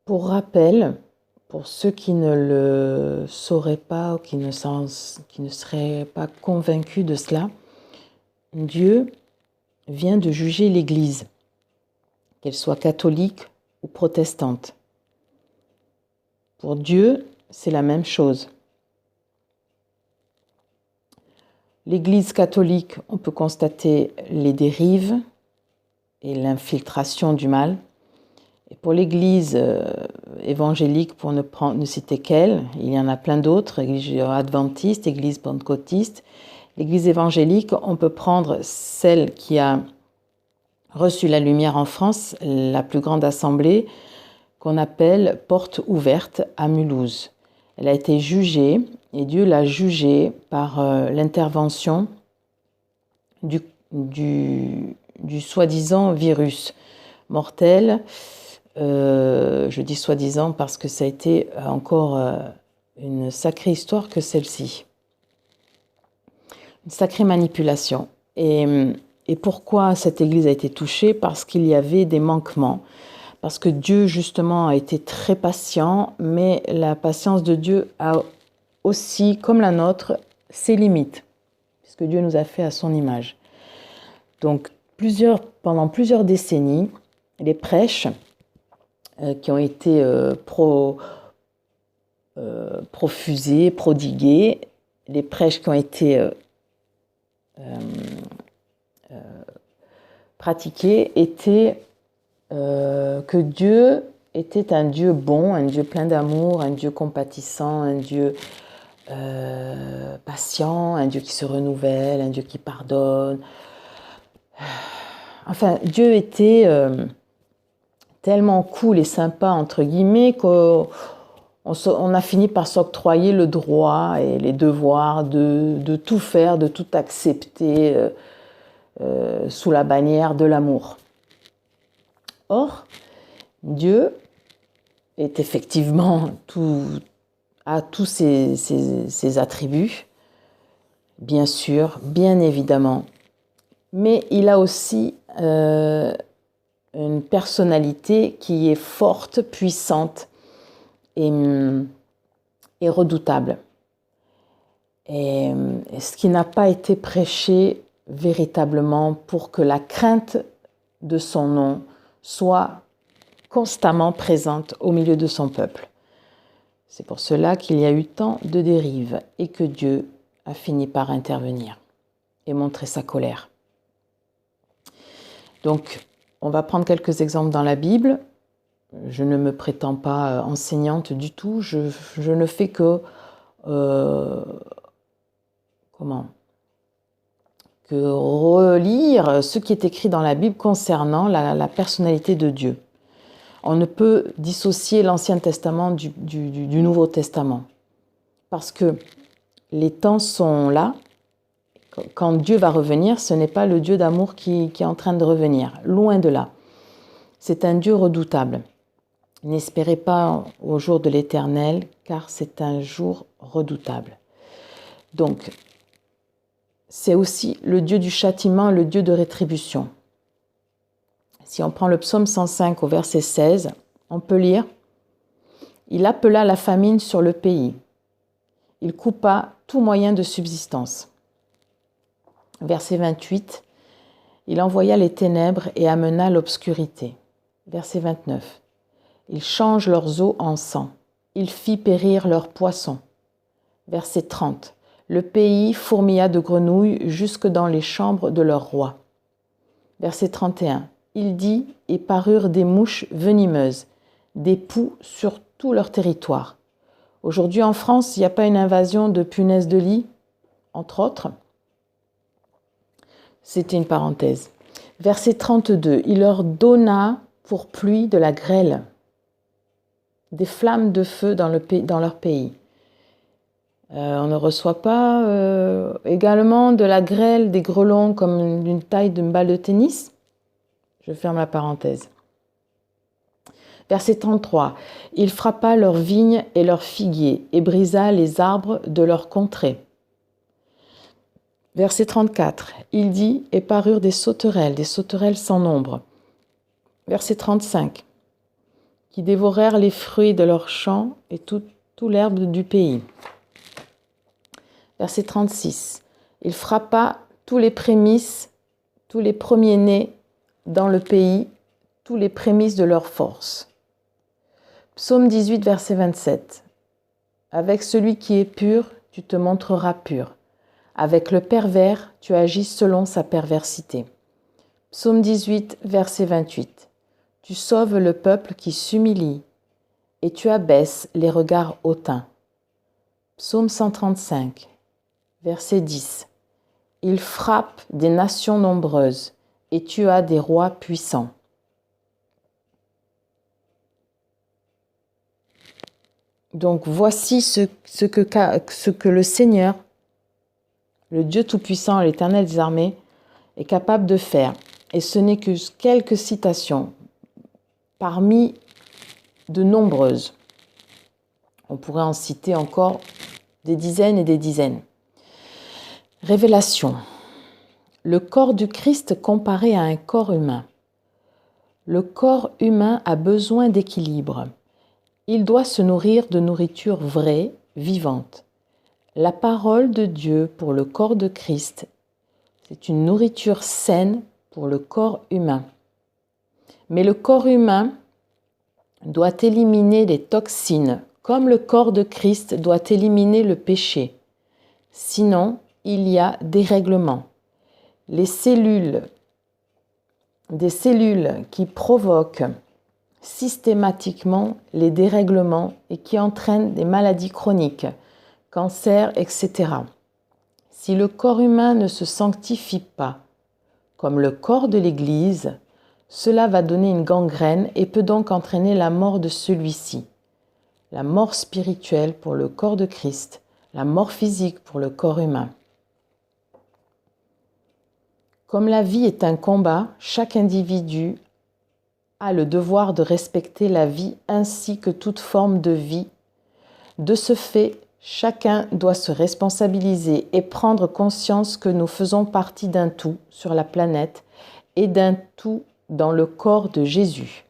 Pour rappel, pour ceux qui ne le sauraient pas ou qui ne seraient pas convaincus de cela, Dieu vient de juger l'Église, qu'elle soit catholique ou protestante. Pour Dieu, c'est la même chose. L'Église catholique, on peut constater les dérives et l'infiltration du mal. Et pour l'Église évangélique, pour ne citer qu'elle, il y en a plein d'autres, Église adventiste, Église pentecôtiste. L'Église évangélique, on peut prendre celle qui a reçu la lumière en France, la plus grande assemblée, qu'on appelle Porte ouverte à Mulhouse. Elle a été jugée, et Dieu l'a jugée par l'intervention du soi-disant virus mortel. Je dis soi-disant parce que ça a été encore une sacrée histoire que celle-ci. Une sacrée manipulation. Et pourquoi cette église a été touchée? Parce qu'il y avait des manquements. Parce que Dieu, justement, a été très patient, mais la patience de Dieu a aussi, comme la nôtre, ses limites, puisque Dieu nous a fait à son image. Donc, pendant plusieurs décennies, les prêches qui ont été profusés, prodigués, les prêches qui ont été pratiqués étaient que Dieu était un Dieu bon, un Dieu plein d'amour, un Dieu compatissant, un Dieu patient, un Dieu qui se renouvelle, un Dieu qui pardonne. Enfin, Dieu était tellement cool et sympa, entre guillemets, qu'on a fini par s'octroyer le droit et les devoirs de tout faire, de tout accepter sous la bannière de l'amour. Or, Dieu est effectivement a tous ses attributs, bien sûr, bien évidemment, mais il a aussi une personnalité qui est forte, puissante et redoutable. Et ce qui n'a pas été prêché véritablement pour que la crainte de son nom soit constamment présente au milieu de son peuple. C'est pour cela qu'il y a eu tant de dérives et que Dieu a fini par intervenir et montrer sa colère. Donc, on va prendre quelques exemples dans la Bible. Je ne me prétends pas enseignante du tout. Je ne fais que relire ce qui est écrit dans la Bible concernant la personnalité de Dieu. On ne peut dissocier l'Ancien Testament du Nouveau Testament. Parce que les temps sont là. Quand Dieu va revenir, ce n'est pas le Dieu d'amour qui est en train de revenir. Loin de là. C'est un Dieu redoutable. N'espérez pas au jour de l'Éternel, car c'est un jour redoutable. Donc, c'est aussi le Dieu du châtiment, le Dieu de rétribution. Si on prend le psaume 105 au verset 16, on peut lire « Il appela la famine sur le pays. Il coupa tout moyen de subsistance. » Verset 28, « Il envoya les ténèbres et amena l'obscurité. » Verset 29, « Il change leurs eaux en sang. Il fit périr leurs poissons. » Verset 30, « Le pays fourmilla de grenouilles jusque dans les chambres de leur roi. » Verset 31, « Il dit et parurent des mouches venimeuses, des poux sur tout leur territoire. » Aujourd'hui en France, il n'y a pas une invasion de punaises de lit, entre autres. C'était une parenthèse. Verset 32, « Il leur donna pour pluie de la grêle, des flammes de feu dans leur pays. » On ne reçoit pas également de la grêle, des grêlons comme d'une taille d'une balle de tennis. Je ferme la parenthèse. Verset 33. « Il frappa leurs vignes et leurs figuiers et brisa les arbres de leur contrée. » Verset 34. « Il dit et parurent des sauterelles sans nombre. » Verset 35. qui dévorèrent les fruits de leurs champs et tout l'herbe du pays. Verset 36. Il frappa tous les prémices, tous les premiers-nés dans le pays, tous les prémices de leur force. Psaume 18, verset 27. Avec celui qui est pur, tu te montreras pur. Avec le pervers, tu agis selon sa perversité. Psaume 18, verset 28. Tu sauves le peuple qui s'humilie et tu abaisses les regards hautains. Psaume 135, verset 10. Il frappe des nations nombreuses et tu as des rois puissants. Donc voici ce que le Seigneur, le Dieu Tout-Puissant, l'Éternel des armées, est capable de faire. Et ce n'est que quelques citations parmi de nombreuses. On pourrait en citer encore des dizaines et des dizaines. Révélation. Le corps du Christ comparé à un corps humain. Le corps humain a besoin d'équilibre. Il doit se nourrir de nourriture vraie, vivante. La parole de Dieu pour le corps de Christ, c'est une nourriture saine pour le corps humain. Mais le corps humain doit éliminer les toxines, comme le corps de Christ doit éliminer le péché. Sinon, il y a dérèglement. Des cellules qui provoquent systématiquement les dérèglements et qui entraînent des maladies chroniques, cancers, etc. Si le corps humain ne se sanctifie pas, comme le corps de l'Église, cela va donner une gangrène et peut donc entraîner la mort de celui-ci. La mort spirituelle pour le corps de Christ, la mort physique pour le corps humain. Comme la vie est un combat, chaque individu a le devoir de respecter la vie ainsi que toute forme de vie. De ce fait, chacun doit se responsabiliser et prendre conscience que nous faisons partie d'un tout sur la planète et d'un tout dans le corps de Jésus.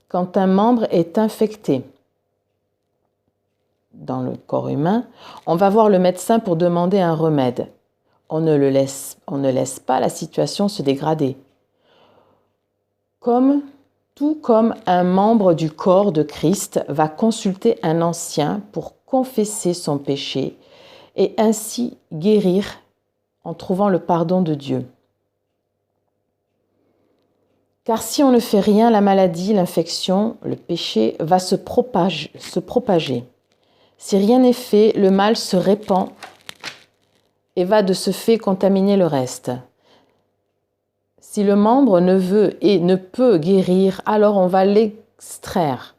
Quand un membre est infecté dans le corps humain, on va voir le médecin pour demander un remède. On ne laisse pas la situation se dégrader. Tout comme un membre du corps de Christ va consulter un ancien pour confesser son péché et ainsi guérir en trouvant le pardon de Dieu. Car si on ne fait rien, la maladie, l'infection, le péché va se propager. Si rien n'est fait, le mal se répand et va de ce fait contaminer le reste. Si le membre ne veut et ne peut guérir, alors on va l'extraire,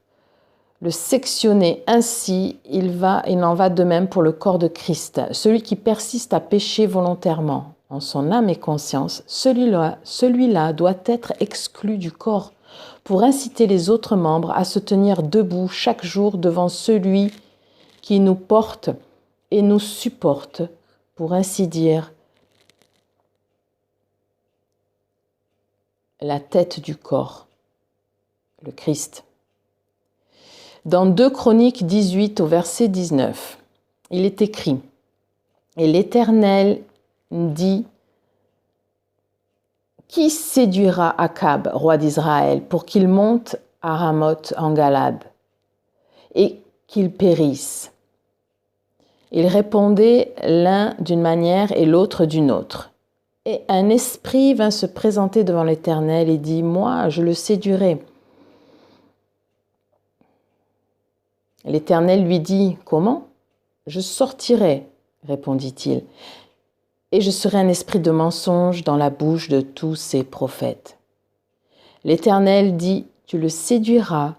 le sectionner. Ainsi, il en va de même pour le corps de Christ. Celui qui persiste à pécher volontairement en son âme et conscience, celui-là doit être exclu du corps pour inciter les autres membres à se tenir debout chaque jour devant celui qui nous porte et nous supporte, pour ainsi dire, la tête du corps, le Christ. Dans 2 Chroniques 18 au verset 19, il est écrit « Et l'Éternel dit, qui séduira Akab, roi d'Israël, pour qu'il monte à Ramoth en Galade et qu'il périsse ?» Ils répondaient l'un d'une manière et l'autre d'une autre. Et un esprit vint se présenter devant l'Éternel et dit, « Moi, je le séduirai. » L'Éternel lui dit, « Comment ? Je sortirai, répondit-il, et je serai un esprit de mensonge dans la bouche de tous ces prophètes. » L'Éternel dit, « Tu le séduiras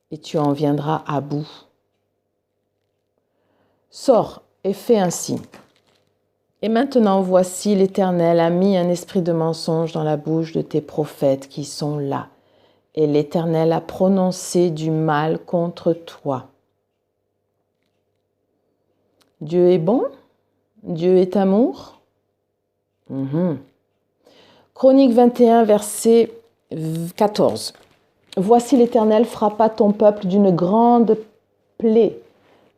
et tu en viendras à bout. Sors et fais ainsi. » Et maintenant, voici, l'Éternel a mis un esprit de mensonge dans la bouche de tes prophètes qui sont là. Et l'Éternel a prononcé du mal contre toi. Dieu est bon? Dieu est amour? Chronique 21, verset 14. Voici l'Éternel frappa ton peuple d'une grande plaie,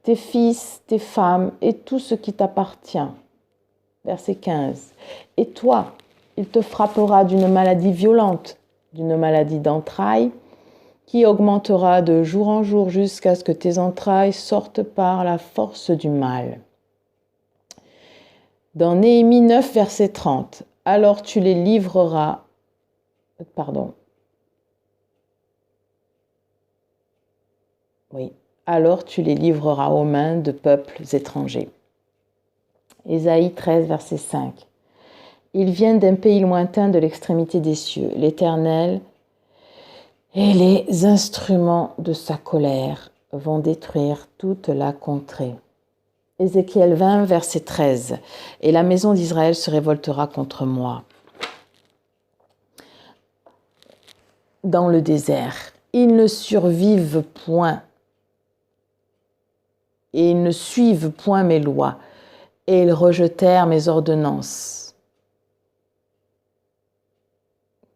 tes fils, tes femmes et tout ce qui t'appartient. Verset 15. Et toi, il te frappera d'une maladie violente, d'une maladie d'entrailles, qui augmentera de jour en jour jusqu'à ce que tes entrailles sortent par la force du mal. Dans Néhémie 9, verset 30, alors tu les livreras, alors tu les livreras aux mains de peuples étrangers. Ésaïe 13, verset 5. Ils viennent d'un pays lointain de l'extrémité des cieux. L'Éternel et les instruments de sa colère vont détruire toute la contrée. Ézéchiel 20, verset 13. Et la maison d'Israël se révoltera contre moi. Dans le désert, ils ne survivent point et ils ne suivent point mes lois, et ils rejetèrent mes ordonnances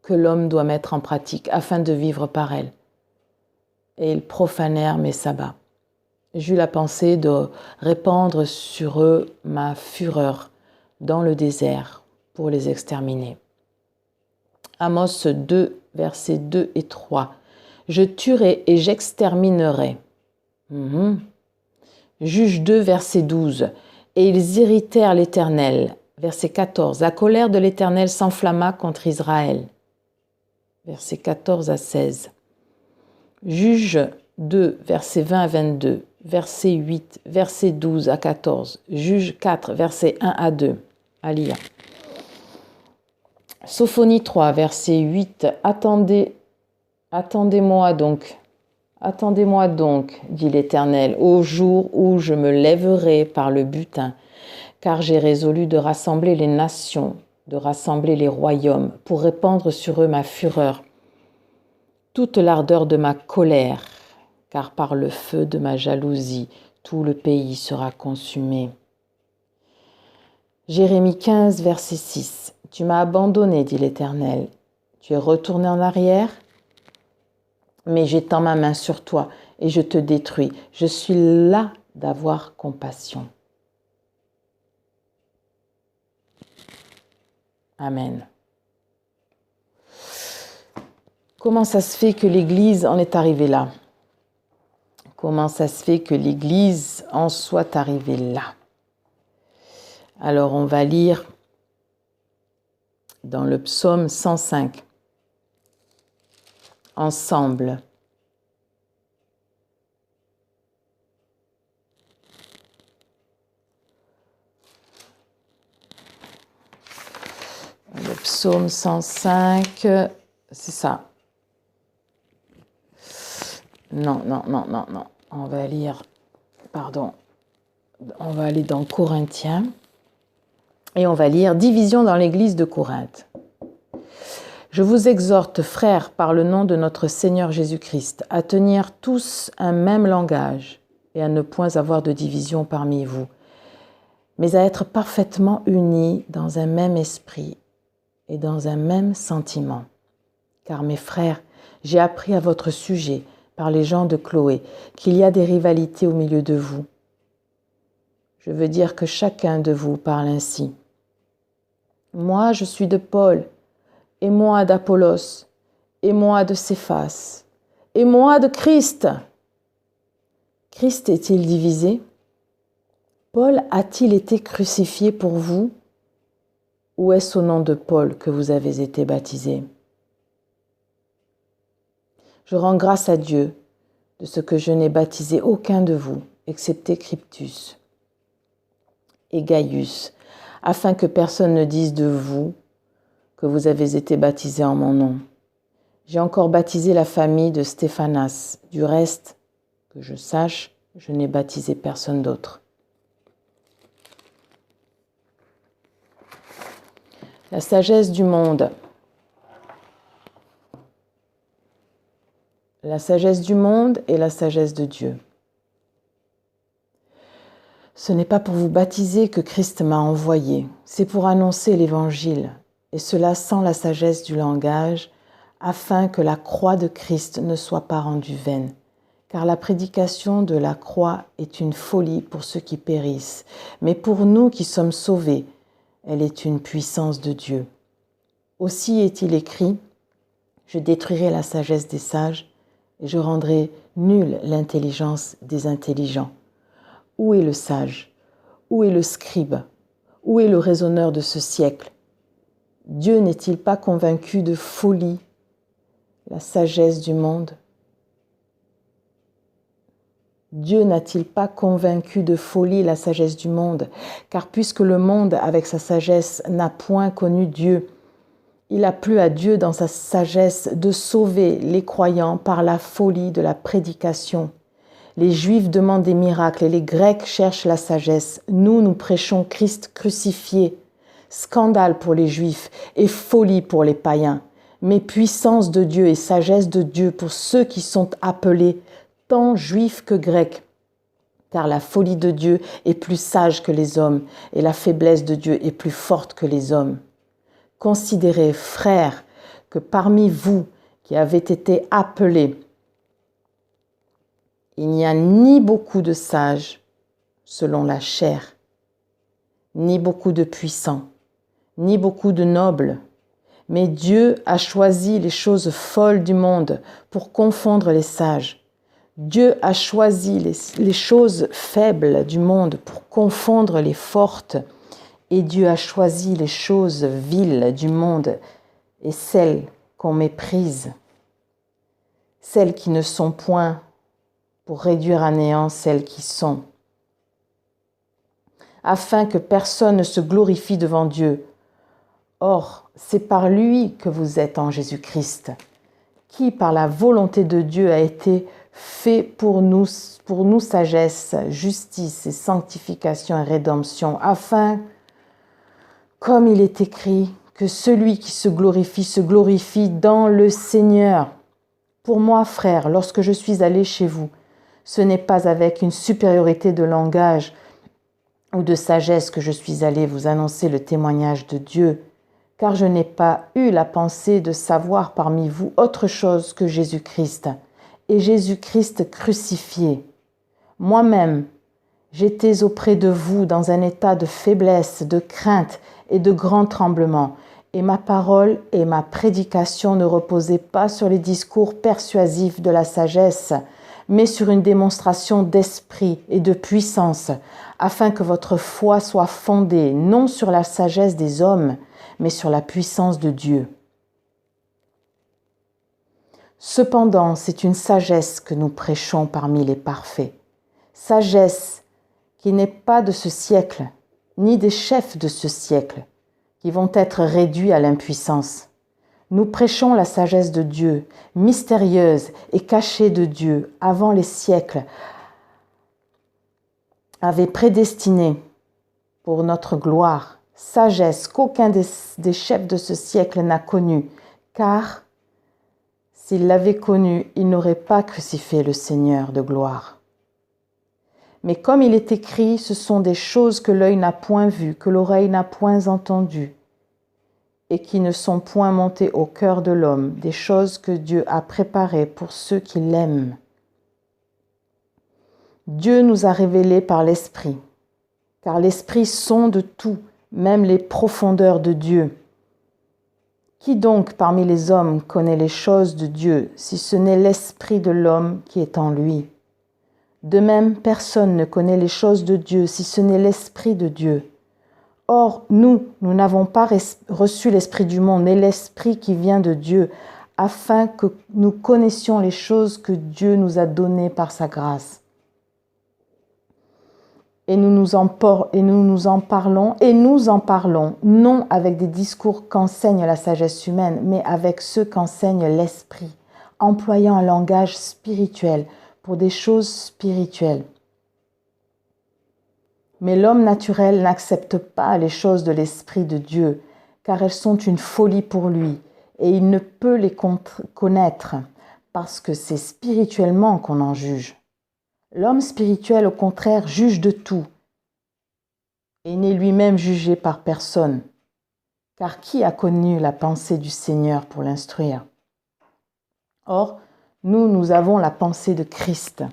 que l'homme doit mettre en pratique afin de vivre par elles. Et ils profanèrent mes sabbats. J'eus la pensée de répandre sur eux ma fureur dans le désert pour les exterminer. Amos 2, versets 2 et 3. Je tuerai et j'exterminerai. Juge 2, verset 12. Et ils irritèrent l'Éternel. Verset 14. La colère de l'Éternel s'enflamma contre Israël. Versets 14 à 16. Juge 2, versets 20 à 22. Verset 8, verset 12 à 14. Juge 4, verset 1 à 2. À lire. Sophonie 3, verset 8. Attendez-moi donc, dit l'Éternel, au jour où je me lèverai par le butin, car j'ai résolu de rassembler les nations, de rassembler les royaumes, pour répandre sur eux ma fureur, toute l'ardeur de ma colère, car par le feu de ma jalousie, tout le pays sera consumé. Jérémie 15, verset 6. Tu m'as abandonné, dit l'Éternel. Tu es retourné en arrière, mais j'étends ma main sur toi et je te détruis. Je suis là d'avoir compassion. Amen. Comment ça se fait que l'Église en est arrivée là? Comment ça se fait que l'Église en soit arrivée là? Alors on va lire dans le psaume 105, ensemble. Le psaume 105, c'est ça. Non. On va lire, on va aller dans Corinthiens et on va lire Division dans l'église de Corinthe. Je vous exhorte, frères, par le nom de notre Seigneur Jésus-Christ, à tenir tous un même langage et à ne point avoir de division parmi vous, mais à être parfaitement unis dans un même esprit et dans un même sentiment. Car mes frères, j'ai appris à votre sujet, par les gens de Chloé, qu'il y a des rivalités au milieu de vous. Je veux dire que chacun de vous parle ainsi. Moi, je suis de Paul, et moi d'Apollos, et moi de Céphas, et moi de Christ. Christ est-il divisé? Paul a-t-il été crucifié pour vous? Ou est-ce au nom de Paul que vous avez été baptisés? Je rends grâce à Dieu de ce que je n'ai baptisé aucun de vous, excepté Cryptus et Gaius, afin que personne ne dise de vous que vous avez été baptisés en mon nom. J'ai encore baptisé la famille de Stéphanas. Du reste, que je sache, je n'ai baptisé personne d'autre. La sagesse du monde. La sagesse du monde et la sagesse de Dieu. Ce n'est pas pour vous baptiser que Christ m'a envoyé, c'est pour annoncer l'Évangile, et cela sans la sagesse du langage, afin que la croix de Christ ne soit pas rendue vaine. Car la prédication de la croix est une folie pour ceux qui périssent, mais pour nous qui sommes sauvés, elle est une puissance de Dieu. Aussi est-il écrit, je détruirai la sagesse des sages et je rendrai nulle l'intelligence des intelligents. Où est le sage? Où est le scribe? Où est le raisonneur de ce siècle? Dieu n'est-il pas convaincu de folie, la sagesse du monde? Dieu n'a-t-il pas convaincu de folie la sagesse du monde? Car puisque le monde, avec sa sagesse, n'a point connu Dieu, il a plu à Dieu dans sa sagesse de sauver les croyants par la folie de la prédication. Les Juifs demandent des miracles et les Grecs cherchent la sagesse. Nous prêchons Christ crucifié. Scandale pour les Juifs et folie pour les païens. Mais puissance de Dieu et sagesse de Dieu pour ceux qui sont appelés, tant juifs que grecs. Car la folie de Dieu est plus sage que les hommes et la faiblesse de Dieu est plus forte que les hommes. Considérez, frères, que parmi vous qui avez été appelés, il n'y a ni beaucoup de sages selon la chair, ni beaucoup de puissants, ni beaucoup de nobles, mais Dieu a choisi les choses folles du monde pour confondre les sages. Dieu a choisi les choses faibles du monde pour confondre les fortes, et Dieu a choisi les choses viles du monde et celles qu'on méprise, celles qui ne sont point, pour réduire à néant celles qui sont, afin que personne ne se glorifie devant Dieu. Or, c'est par lui que vous êtes en Jésus-Christ, qui, par la volonté de Dieu, a été fait pour nous sagesse, justice et sanctification et rédemption, afin, comme il est écrit, que celui qui se glorifie dans le Seigneur. Pour moi, frère, lorsque je suis allé chez vous, ce n'est pas avec une supériorité de langage ou de sagesse que je suis allé vous annoncer le témoignage de Dieu, car je n'ai pas eu la pensée de savoir parmi vous autre chose que Jésus-Christ, et Jésus-Christ crucifié. Moi-même, j'étais auprès de vous dans un état de faiblesse, de crainte et de grand tremblement, et ma parole et ma prédication ne reposaient pas sur les discours persuasifs de la sagesse, mais sur une démonstration d'esprit et de puissance, afin que votre foi soit fondée non sur la sagesse des hommes, mais sur la puissance de Dieu. Cependant, c'est une sagesse que nous prêchons parmi les parfaits, sagesse qui n'est pas de ce siècle, ni des chefs de ce siècle, qui vont être réduits à l'impuissance. Nous prêchons la sagesse de Dieu, mystérieuse et cachée de Dieu, avant les siècles, avait prédestinée pour notre gloire, sagesse qu'aucun des chefs de ce siècle n'a connue, car s'il l'avait connue, il n'aurait pas crucifié le Seigneur de gloire. Mais comme il est écrit, ce sont des choses que l'œil n'a point vues, que l'oreille n'a point entendues, et qui ne sont point montées au cœur de l'homme, des choses que Dieu a préparées pour ceux qui l'aiment. Dieu nous a révélés par l'Esprit, car l'Esprit sonde tout, même les profondeurs de Dieu. Qui donc parmi les hommes connaît les choses de Dieu, si ce n'est l'Esprit de l'homme qui est en lui? De même, personne ne connaît les choses de Dieu, si ce n'est l'Esprit de Dieu. Or, nous n'avons pas reçu l'Esprit du monde, mais l'Esprit qui vient de Dieu, afin que nous connaissions les choses que Dieu nous a données par sa grâce. Et nous en parlons, non avec des discours qu'enseigne la sagesse humaine, mais avec ceux qu'enseigne l'Esprit, employant un langage spirituel pour des choses spirituelles. Mais l'homme naturel n'accepte pas les choses de l'Esprit de Dieu, car elles sont une folie pour lui, et il ne peut les connaître, parce que c'est spirituellement qu'on en juge. L'homme spirituel, au contraire, juge de tout, et n'est lui-même jugé par personne, car qui a connu la pensée du Seigneur pour l'instruire? Or, nous avons la pensée de Christ.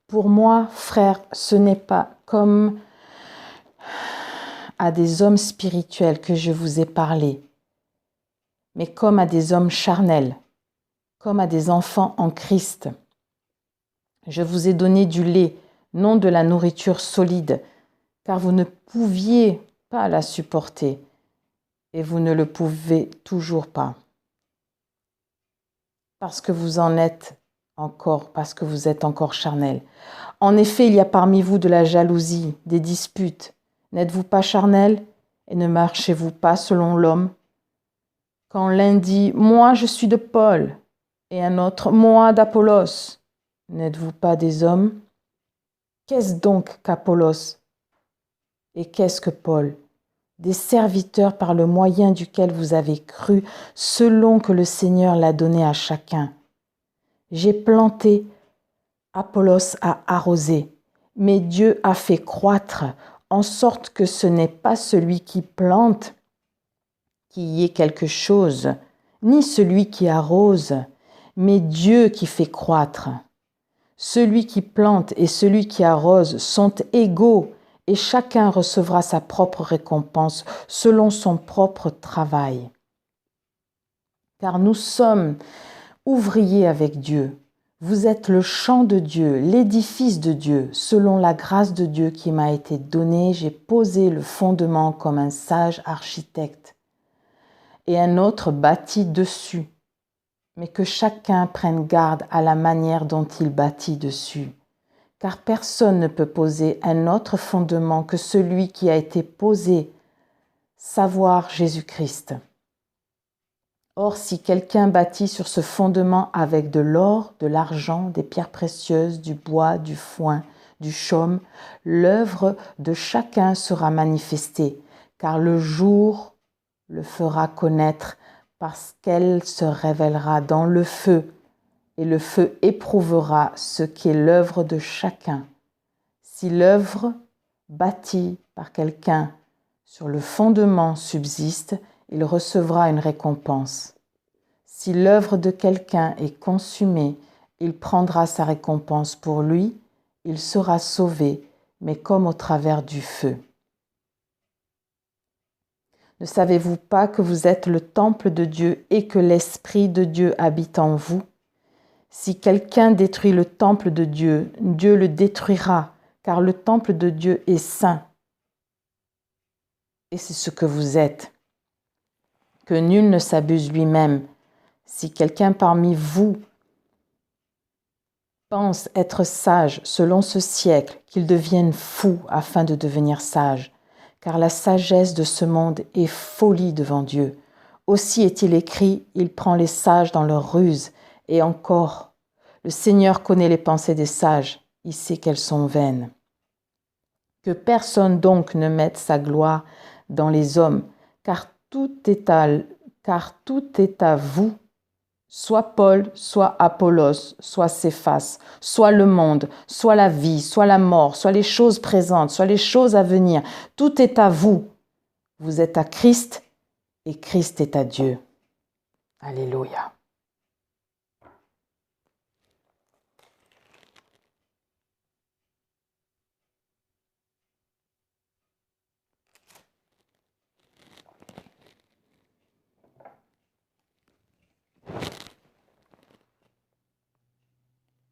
Pour moi, frère, ce n'est pas comme à des hommes spirituels que je vous ai parlé, mais comme à des hommes charnels, comme à des enfants en Christ. Je vous ai donné du lait, non de la nourriture solide, car vous ne pouviez pas la supporter, et vous ne le pouvez toujours pas. Parce que vous êtes encore charnel. En effet, il y a parmi vous de la jalousie, des disputes. N'êtes-vous pas charnel et ne marchez-vous pas selon l'homme? Quand l'un dit « Moi, je suis de Paul » et un autre « Moi, d'Apollos », n'êtes-vous pas des hommes? Qu'est-ce donc qu'Apollos? Et qu'est-ce que Paul? Des serviteurs par le moyen duquel vous avez cru, selon que le Seigneur l'a donné à chacun. J'ai planté, Apollos a arrosé, mais Dieu a fait croître, en sorte que ce n'est pas celui qui plante qui y ait quelque chose, ni celui qui arrose, mais Dieu qui fait croître. Celui qui plante et celui qui arrose sont égaux, et chacun recevra sa propre récompense selon son propre travail. Car nous sommes ouvriers avec Dieu. Vous êtes le champ de Dieu, l'édifice de Dieu. Selon la grâce de Dieu qui m'a été donnée, j'ai posé le fondement comme un sage architecte. Et un autre bâtit dessus. Mais que chacun prenne garde à la manière dont il bâtit dessus. Car personne ne peut poser un autre fondement que celui qui a été posé, savoir Jésus-Christ. Or, si quelqu'un bâtit sur ce fondement avec de l'or, de l'argent, des pierres précieuses, du bois, du foin, du chaume, l'œuvre de chacun sera manifestée, car le jour le fera connaître parce qu'elle se révélera dans le feu, et le feu éprouvera ce qu'est l'œuvre de chacun. Si l'œuvre bâtie par quelqu'un sur le fondement subsiste, il recevra une récompense. Si l'œuvre de quelqu'un est consumée, il prendra sa récompense pour lui, il sera sauvé, mais comme au travers du feu. Ne savez-vous pas que vous êtes le temple de Dieu et que l'Esprit de Dieu habite en vous? Si quelqu'un détruit le temple de Dieu, Dieu le détruira, car le temple de Dieu est saint. Et c'est ce que vous êtes. Que nul ne s'abuse lui-même. Si quelqu'un parmi vous pense être sage selon ce siècle, qu'il devienne fou afin de devenir sage, car la sagesse de ce monde est folie devant Dieu. Aussi est-il écrit, il prend les sages dans leur ruse, et encore, le Seigneur connaît les pensées des sages, il sait qu'elles sont vaines. Que personne donc ne mette sa gloire dans les hommes, car tout est à vous, soit Paul, soit Apollos, soit Céphas, soit le monde, soit la vie, soit la mort, soit les choses présentes, soit les choses à venir. Tout est à vous. Vous êtes à Christ et Christ est à Dieu. Alléluia.